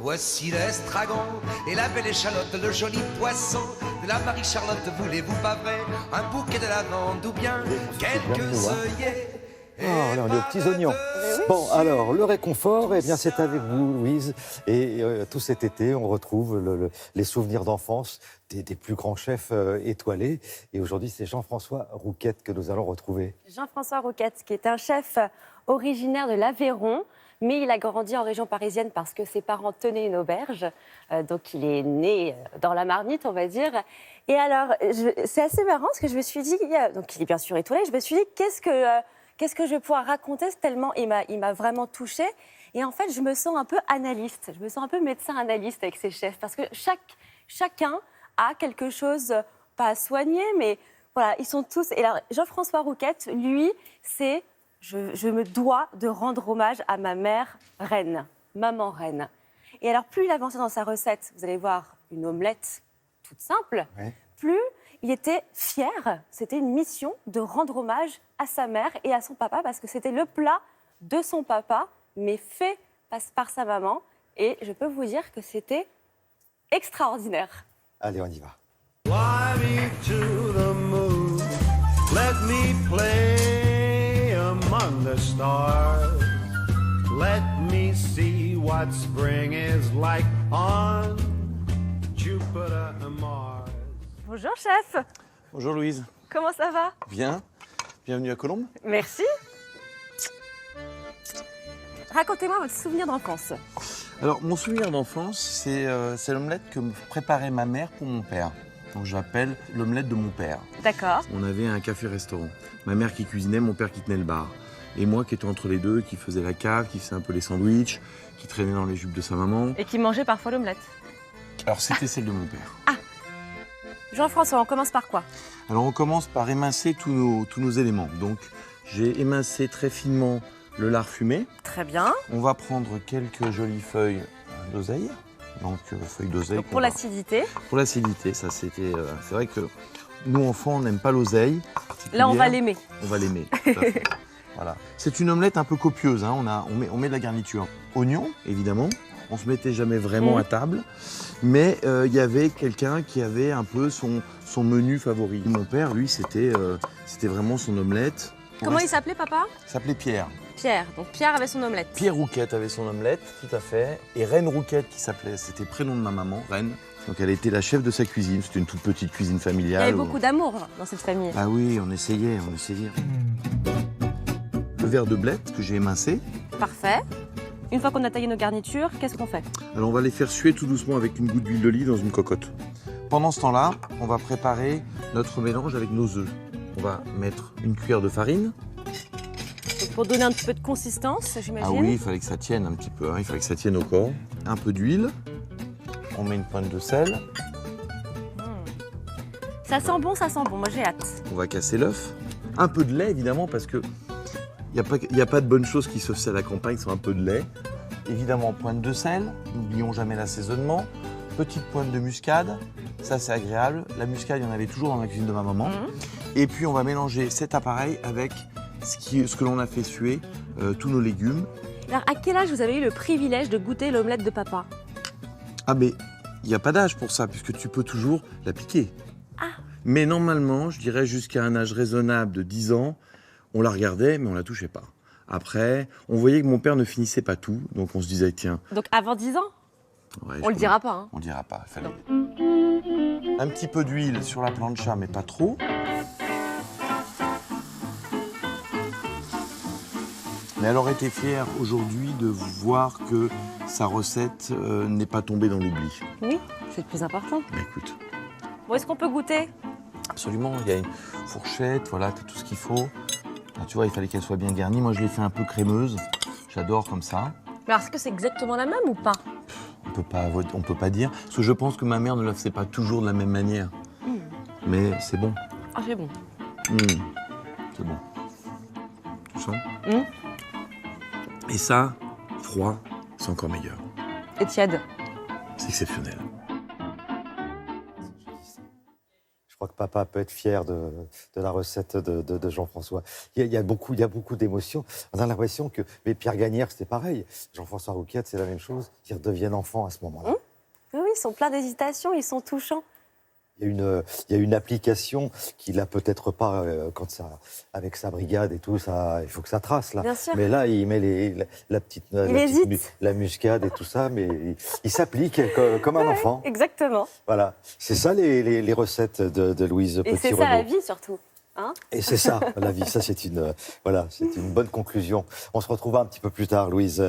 voici l'estragon et la belle échalote, le joli poisson de la Marie-Charlotte. Voulez-vous pas vrai un bouquet de lavande ou bien quelques œillets? Oh, là, on est aux petits oignons. Bon, alors, le réconfort, eh bien, c'est avec vous, Louise. Et tout cet été, on retrouve les souvenirs d'enfance des plus grands chefs étoilés. Et aujourd'hui, c'est Jean-François Rouquette que nous allons retrouver. Jean-François Rouquette, qui est un chef originaire de l'Aveyron, mais il a grandi en région parisienne parce que ses parents tenaient une auberge. Donc, il est né dans la marmite, on va dire. Et alors, c'est assez marrant parce que je me suis dit, donc il est bien sûr étoilé, je me suis dit, qu'est-ce que je vais pouvoir raconter tellement il m'a vraiment touchée. Et en fait, je me sens un peu analyste, je me sens un peu médecin analyste avec ces chefs, parce que chacun a quelque chose, pas à soigner, mais voilà, ils sont tous... Et alors, Jean-François Rouquette, lui, c'est... Je me dois de rendre hommage à ma mère reine, maman reine. Et alors, plus il avançait dans sa recette, vous allez voir, une omelette toute simple, plus il était fier. C'était une mission de rendre hommage à sa mère et à son papa, parce que c'était le plat de son papa, mais fait par sa maman. Et je peux vous dire que c'était extraordinaire. Allez, on y va. Fly me to the moon, let me play among the stars. Let me see what spring is like on Jupiter and Mars. Bonjour chef. Bonjour Louise. Comment ça va? Bien. Bienvenue à Colombes. Merci. Racontez-moi votre souvenir d'enfance. Alors, mon souvenir d'enfance, c'est l'omelette que me préparait ma mère pour mon père. Donc, j'appelle l'omelette de mon père. D'accord. On avait un café-restaurant. Ma mère qui cuisinait, mon père qui tenait le bar. Et moi qui étais entre les deux, qui faisais la cave, qui faisait un peu les sandwichs, qui traînait dans les jupes de sa maman. Et qui mangeait parfois l'omelette. Alors, c'était celle de mon père. Ah. Jean-François, on commence par quoi? Alors, on commence par émincer tous nos éléments. Donc, j'ai émincé très finement le lard fumé. Très bien. On va prendre quelques jolies feuilles d'oseille. Donc, feuilles d'oseille. Pour l'acidité. Pour l'acidité, ça c'était. C'est vrai que nous, enfants, on n'aime pas l'oseille. Là, on va l'aimer. On va l'aimer, tout à fait. Voilà. C'est une omelette un peu copieuse. Hein. On met de la garniture. Oignons, évidemment. On se mettait jamais vraiment à table. Mais il y avait quelqu'un qui avait un peu son menu favori. Mon père, lui, c'était vraiment son omelette. Comment il s'appelait, papa? Il s'appelait Pierre. Pierre. Donc Pierre avait son omelette. Pierre Rouquette avait son omelette, tout à fait. Et Reine Rouquette, qui s'appelait, c'était le prénom de ma maman, Reine. Donc elle était la chef de sa cuisine. C'était une toute petite cuisine familiale. Il y avait beaucoup d'amour dans cette famille. Ah oui, on essayait. Le verre de blette que j'ai émincé. Parfait. Une fois qu'on a taillé nos garnitures, qu'est-ce qu'on fait? Alors on va les faire suer tout doucement avec une goutte d'huile d'olive dans une cocotte. Pendant ce temps-là, on va préparer notre mélange avec nos œufs. On va mettre une cuillère de farine. Donc pour donner un petit peu de consistance, j'imagine. Ah oui, il fallait que ça tienne un petit peu, hein. Il fallait que ça tienne au corps. Un peu d'huile. On met une pointe de sel. Ça sent bon, moi j'ai hâte. On va casser l'œuf. Un peu de lait, évidemment, parce que il n'y a pas de bonne chose qui se fait à la campagne sans un peu de lait. Évidemment, pointe de sel. N'oublions jamais l'assaisonnement. Petite pointe de muscade. Ça, c'est agréable. La muscade, il y en avait toujours dans la cuisine de ma maman. Et puis, on va mélanger cet appareil avec ce que l'on a fait suer, tous nos légumes. Alors, à quel âge vous avez eu le privilège de goûter l'omelette de papa? Ah, mais il n'y a pas d'âge pour ça, puisque tu peux toujours la piquer. Ah. Mais normalement, je dirais jusqu'à un âge raisonnable de 10 ans, on la regardait, mais on la touchait pas. Après, on voyait que mon père ne finissait pas tout, donc on se disait, tiens... Donc avant 10 ans? Ouais, on le dira pas, hein. On le dira pas, il fallait... Un petit peu d'huile sur la plancha, mais pas trop. Mais elle aurait été fière aujourd'hui de voir que sa recette n'est pas tombée dans l'oubli. Oui, c'est le plus important. Mais écoute. Bon, est-ce qu'on peut goûter? Absolument, il y a une fourchette, voilà, t'as tout ce qu'il faut. Là, tu vois, il fallait qu'elle soit bien garnie. Moi, je l'ai fait un peu crémeuse. J'adore comme ça. Mais est-ce que c'est exactement la même ou pas? On peut pas dire. Parce que je pense que ma mère ne la faisait pas toujours de la même manière. Mais c'est bon. Ah, c'est bon. C'est bon. Tu sens? Et ça, froid, c'est encore meilleur. Et tiède? C'est exceptionnel. Je crois que papa peut être fier de la recette de Jean-François. Il y a beaucoup d'émotions. On a l'impression que... Mais Pierre Gagnère, c'était pareil. Jean-François Rouquette, c'est la même chose. Ils redeviennent enfants à ce moment-là. Oui, ils sont pleins d'hésitation, ils sont touchants. Il y a une application qu'il n'a peut-être pas avec sa brigade et tout, ça, il faut que ça trace là. Bien sûr. Mais là, il met la muscade et tout ça, mais il s'applique comme un enfant. Exactement. Voilà, c'est ça les recettes de Louise Et c'est Petit-Renaud. ça la vie surtout. Hein, Et c'est ça la vie, ça c'est une bonne conclusion. On se retrouvera un petit peu plus tard, Louise.